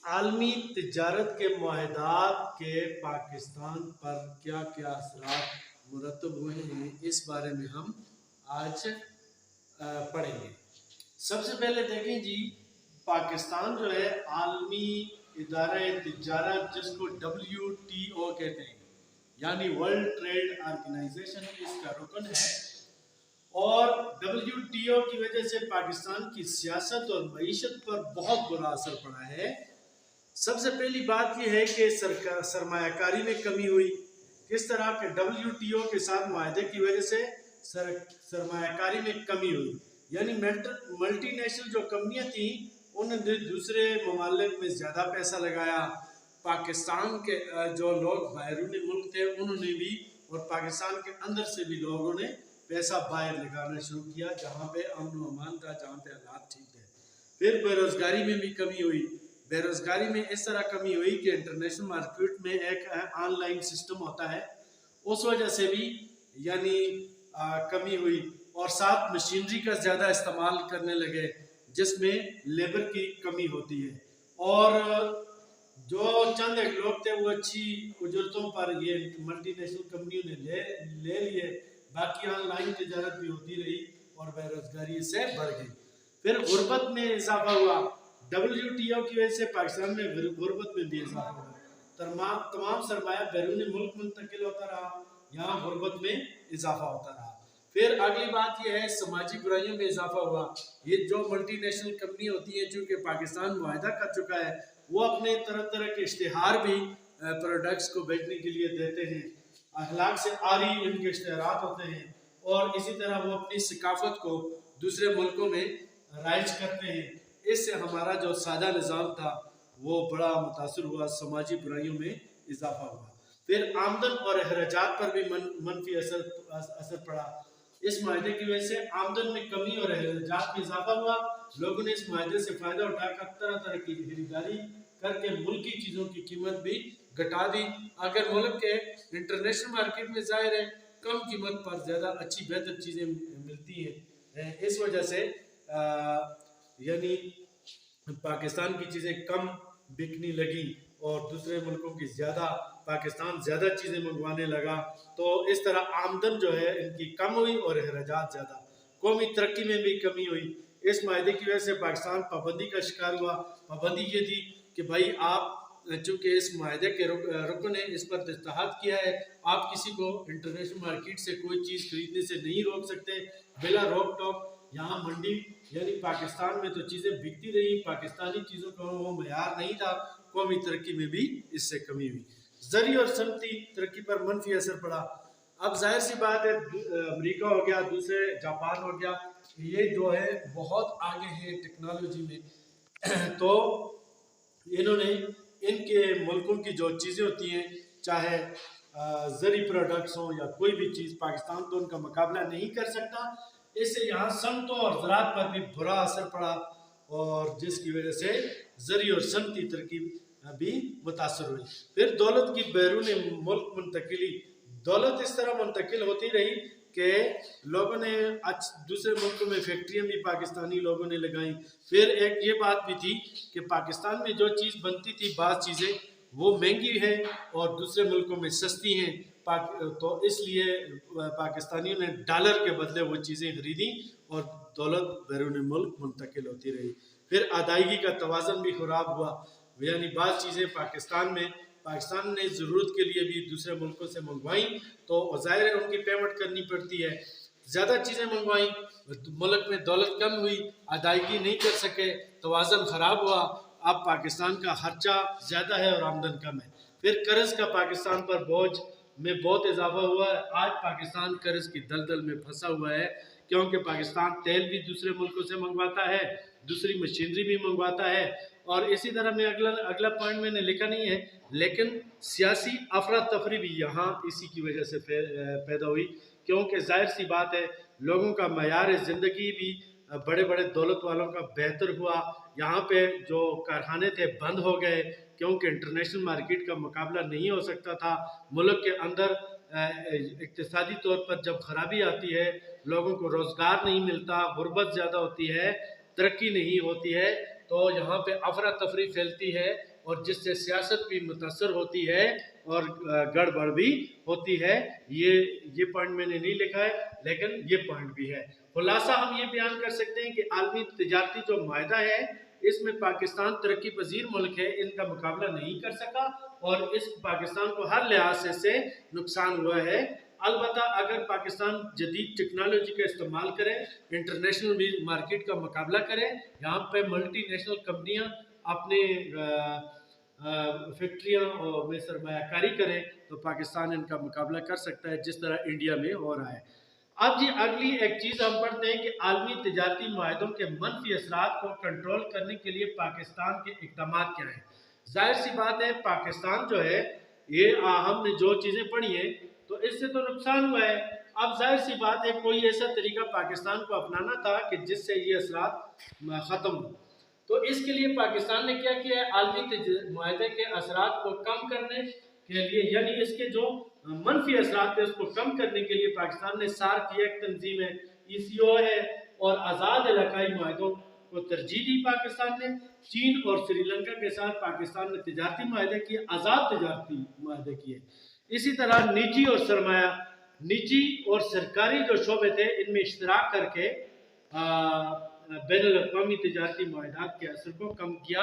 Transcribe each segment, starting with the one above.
عالمی تجارت کے معاہدات کے پاکستان پر کیا کیا اثرات مرتب ہوئے ہیں، اس بارے میں ہم آج پڑھیں گے۔ سب سے پہلے دیکھیں جی، پاکستان جو ہے عالمی ادارہ تجارت جس کو WTO کہتے ہیں، یعنی ورلڈ ٹریڈ آرگنائزیشن، اس کا رکن ہے۔ اور WTO کی وجہ سے پاکستان کی سیاست اور معیشت پر بہت برا اثر پڑا ہے۔ سب سے پہلی بات یہ ہے کہ سرمایہ کاری میں کمی ہوئی۔ کس طرح کہ WTO کے ساتھ معاہدے کی وجہ سے سرمایہ کاری میں کمی ہوئی، یعنی ملٹی نیشنل جو کمپنیاں تھیں انہوں نے دوسرے ممالک میں زیادہ پیسہ لگایا۔ پاکستان کے جو لوگ بیرون ملک تھے انہوں نے بھی، اور پاکستان کے اندر سے بھی لوگوں نے پیسہ باہر لگانا شروع کیا، جہاں پہ امن و امان تھا، جہاں پہ حالات ٹھیک تھے۔ پھر بے روزگاری میں بھی کمی ہوئی۔ بے روزگاری میں اس طرح کمی ہوئی کہ انٹرنیشنل مارکیٹ میں ایک آن لائن سسٹم ہوتا ہے، اس وجہ سے بھی یعنی کمی ہوئی، اور ساتھ مشینری کا زیادہ استعمال کرنے لگے جس میں لیبر کی کمی ہوتی ہے، اور جو چند ایک لوگ تھے وہ اچھی اجرتوں پر یہ ملٹی نیشنل کمپنیوں نے لے لیے، باقی آن لائن تجارت بھی ہوتی رہی اور بے روزگاری سے بڑھ گئی۔ پھر غربت میں اضافہ ہوا۔ WTO کی وجہ سے پاکستان میں غربت میں بھی اضافہ ہوا، تمام سرمایہ بیرون ملک منتقل ہوتا رہا، یہاں غربت میں اضافہ ہوتا رہا۔ پھر اگلی بات یہ ہے سماجی برائیوں میں اضافہ ہوا۔ یہ جو ملٹی نیشنل کمپنی ہوتی ہیں، چونکہ پاکستان معاہدہ کر چکا ہے، وہ اپنے طرح طرح کے اشتہار بھی پروڈکٹس کو بیچنے کے لیے دیتے ہیں، اخلاق سے عاری ان کے اشتہارات ہوتے ہیں، اور اسی طرح وہ اپنی ثقافت کو دوسرے ملکوں میں رائج کرتے ہیں۔ اس سے ہمارا جو سادہ نظام تھا وہ بڑا متاثر ہوا، سماجی برائیوں میں اضافہ ہوا۔ پھر آمدن اور اخراجات پر بھی منفی اثر پڑا۔ اس معاہدے کی وجہ سے آمدن میں کمی اور اخراجات میں اضافہ ہوا۔ لوگوں نے اس معاہدے سے فائدہ اٹھا کر طرح طرح کی خریداری کر کے ملکی چیزوں کی قیمت بھی گھٹا دی۔ اگر ملک کے انٹرنیشنل مارکیٹ میں ظاہر ہے کم قیمت پر زیادہ اچھی بہتر چیزیں ملتی ہیں، اس وجہ سے یعنی پاکستان کی چیزیں کم بکنے لگی اور دوسرے ملکوں کی پاکستان زیادہ چیزیں منگوانے لگا، تو اس طرح آمدن جو ہے ان کی کم ہوئی اور اخراجات زیادہ۔ قومی ترقی میں بھی کمی ہوئی۔ اس معاہدے کی وجہ سے پاکستان پابندی کا شکار ہوا۔ پابندی یہ تھی کہ بھائی آپ چونکہ اس معاہدے کے رکن ہیں، اس پر دستخط کیا ہے، آپ کسی کو انٹرنیشنل مارکیٹ سے کوئی چیز خریدنے سے نہیں روک سکتے بلا روک ٹوک۔ یہاں منڈی یعنی پاکستان میں تو چیزیں بکتی رہی، پاکستانی چیزوں کا وہ معیار نہیں تھا۔ قومی ترقی میں بھی اس سے کمی ہوئی۔ زرعی اور صنعتی ترقی پر منفی اثر پڑا۔ اب ظاہر سی بات ہے، امریکہ ہو گیا، دوسرے جاپان ہو گیا، یہ جو ہے بہت آگے ہیں ٹیکنالوجی میں، تو انہوں نے ان کے ملکوں کی جو چیزیں ہوتی ہیں، چاہے زرعی پروڈکٹس ہوں یا کوئی بھی چیز، پاکستان تو ان کا مقابلہ نہیں کر سکتا۔ اس سے یہاں صنعتوں اور زراعت پر بھی برا اثر پڑا، اور جس کی وجہ سے زرعی اور صنعتی ترقی بھی متاثر ہوئی۔ پھر دولت کی بیرون ملک منتقلی۔ دولت اس طرح منتقل ہوتی رہی کہ لوگوں نے دوسرے ملکوں میں فیکٹریاں بھی پاکستانی لوگوں نے لگائیں۔ پھر ایک یہ بات بھی تھی کہ پاکستان میں جو چیز بنتی تھی، بعض چیزیں وہ مہنگی ہیں اور دوسرے ملکوں میں سستی ہیں، تو اس لیے پاکستانیوں نے ڈالر کے بدلے وہ چیزیں خریدیں اور دولت بیرون ملک منتقل ہوتی رہی۔ پھر ادائیگی کا توازن بھی خراب ہوا، یعنی بعض چیزیں پاکستان نے ضرورت کے لیے بھی دوسرے ملکوں سے منگوائیں، تو ظاہر ہے ان کی پیمنٹ کرنی پڑتی ہے۔ زیادہ چیزیں منگوائیں، ملک میں دولت کم ہوئی، ادائیگی نہیں کر سکے، توازن خراب ہوا۔ اب پاکستان کا خرچہ زیادہ ہے اور آمدن کم ہے۔ پھر قرض کا پاکستان پر بوجھ میں بہت اضافہ ہوا ہے۔ آج پاکستان قرض کی دلدل میں پھنسا ہوا ہے، کیونکہ پاکستان تیل بھی دوسرے ملکوں سے منگواتا ہے، دوسری مشینری بھی منگواتا ہے، اور اسی طرح میں اگلا پوائنٹ میں نے لکھا نہیں ہے، لیکن سیاسی افراتفری بھی یہاں اسی کی وجہ سے پیدا ہوئی، کیونکہ ظاہر سی بات ہے لوگوں کا معیار زندگی بھی بڑے بڑے دولت والوں کا بہتر ہوا۔ یہاں پہ جو کارخانے تھے بند ہو گئے، کیونکہ انٹرنیشنل مارکیٹ کا مقابلہ نہیں ہو سکتا تھا۔ ملک کے اندر اقتصادی طور پر جب خرابی آتی ہے، لوگوں کو روزگار نہیں ملتا، غربت زیادہ ہوتی ہے، ترقی نہیں ہوتی ہے، تو یہاں پہ افراتفری پھیلتی ہے، اور جس سے سیاست بھی متاثر ہوتی ہے اور گڑبڑ بھی ہوتی ہے. یہ پوائنٹ میں نے نہیں لکھا ہے لیکن یہ پوائنٹ بھی ہے. خلاصہ ہم یہ بیان کر سکتے ہیں کہ عالمی تجارتی جو معاہدہ ہے اس میں پاکستان ترقی پذیر ملک ہے، ان کا مقابلہ نہیں کر سکا اور اس پاکستان کو ہر لحاظ سے نقصان ہوا ہے. البتہ اگر پاکستان جدید ٹیکنالوجی کا استعمال کرے، انٹرنیشنل مارکیٹ کا مقابلہ کرے، یہاں پہ ملٹی نیشنل کمپنیاں اپنے فیکٹریاں میں سرمایہ کاری کریں تو پاکستان ان کا مقابلہ کر سکتا ہے جس طرح انڈیا میں ہو رہا ہے. اب جی اگلی ایک چیز ہم پڑھتے ہیں کہ عالمی تجارتی معاہدوں کے منفی اثرات کو کنٹرول کرنے کے لیے پاکستان کے اقدامات کیا ہیں. ظاہر سی بات ہے پاکستان جو ہے یہ ہم نے جو چیزیں پڑھی ہیں تو اس سے تو نقصان ہوا ہے. اب ظاہر سی بات ہے کوئی ایسا طریقہ پاکستان کو اپنانا تھا کہ جس سے یہ اثرات ختم ہو. تو اس کے لیے پاکستان نے کیا کیا ہے، عالمی معاہدے کے اثرات کو کم کرنے کے لیے یعنی اس کے جو منفی اثرات ہیں اس کو کم کرنے کے لیے پاکستان نے سارک کی ایک تنظیم ہے، ECO ہے اور آزاد علاقائی معاہدوں کو ترجیح دی. پاکستان نے چین اور سری لنکا کے ساتھ پاکستان نے تجارتی معاہدے کیے، آزاد تجارتی معاہدے کیے. اسی طرح نجی اور سرکاری جو شعبے تھے ان میں اشتراک کر کے بین الاقوامی تجارتی معاہدات کے اثر کو کم کیا.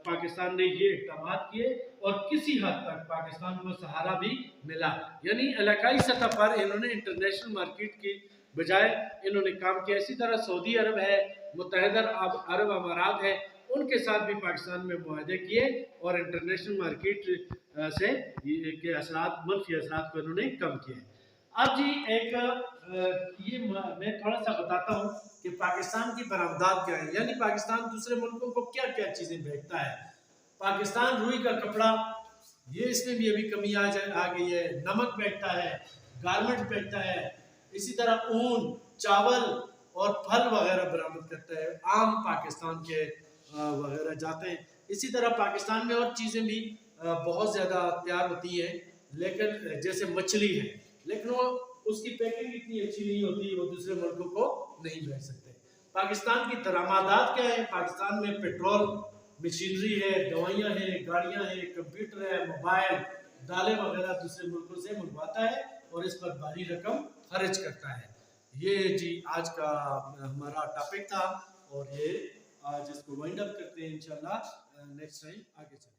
پاکستان نے یہ اقدامات کیے اور کسی حد تک پاکستان کو سہارا بھی ملا. یعنی علاقائی سطح پر انہوں نے انٹرنیشنل مارکیٹ کی بجائے انہوں نے کام کیا. اسی طرح سعودی عرب ہے، متحدہ عرب امارات ہے، ان کے ساتھ بھی پاکستان میں معاہدے کیے اور انٹرنیشنل مارکیٹ سے کے اثرات منفی اثرات کو انہوں نے کم کیے. اب جی ایک یہ میں تھوڑا سا بتاتا ہوں کہ پاکستان کی برآمدات کیا ہے، یعنی پاکستان دوسرے ملکوں کو کیا کیا چیزیں بھیجتا ہے. پاکستان روئی کا کپڑا، یہ اس میں بھی ابھی کمی آ گئی ہے. نمک بھیجتا ہے، گارمنٹ بھیجتا ہے. اسی طرح اون، چاول اور پھل وغیرہ برآمد کرتا ہے. آم پاکستان کے وغیرہ جاتے ہیں. اسی طرح پاکستان میں اور چیزیں بھی بہت زیادہ تیار ہوتی ہیں لیکن جیسے مچھلی ہے، لیکن وہ اس کی پیکنگ اتنی اچھی نہیں ہوتی، وہ دوسرے ملکوں کو نہیں بھیج سکتے. پاکستان کی درآمدات کیا ہے؟ پاکستان میں پیٹرول، مشینری ہے، دوائیاں ہیں، گاڑیاں ہیں، کمپیوٹر ہے، موبائل، دالیں وغیرہ دوسرے ملکوں سے منگواتا ہے اور اس پر بھاری رقم خرچ کرتا ہے. یہ جی آج کا ہمارا ٹاپک تھا اور یہ آج اس کو وائنڈ اپ کرتے ہیں انشاءاللہ نیکسٹ ٹائم آگے چلیں.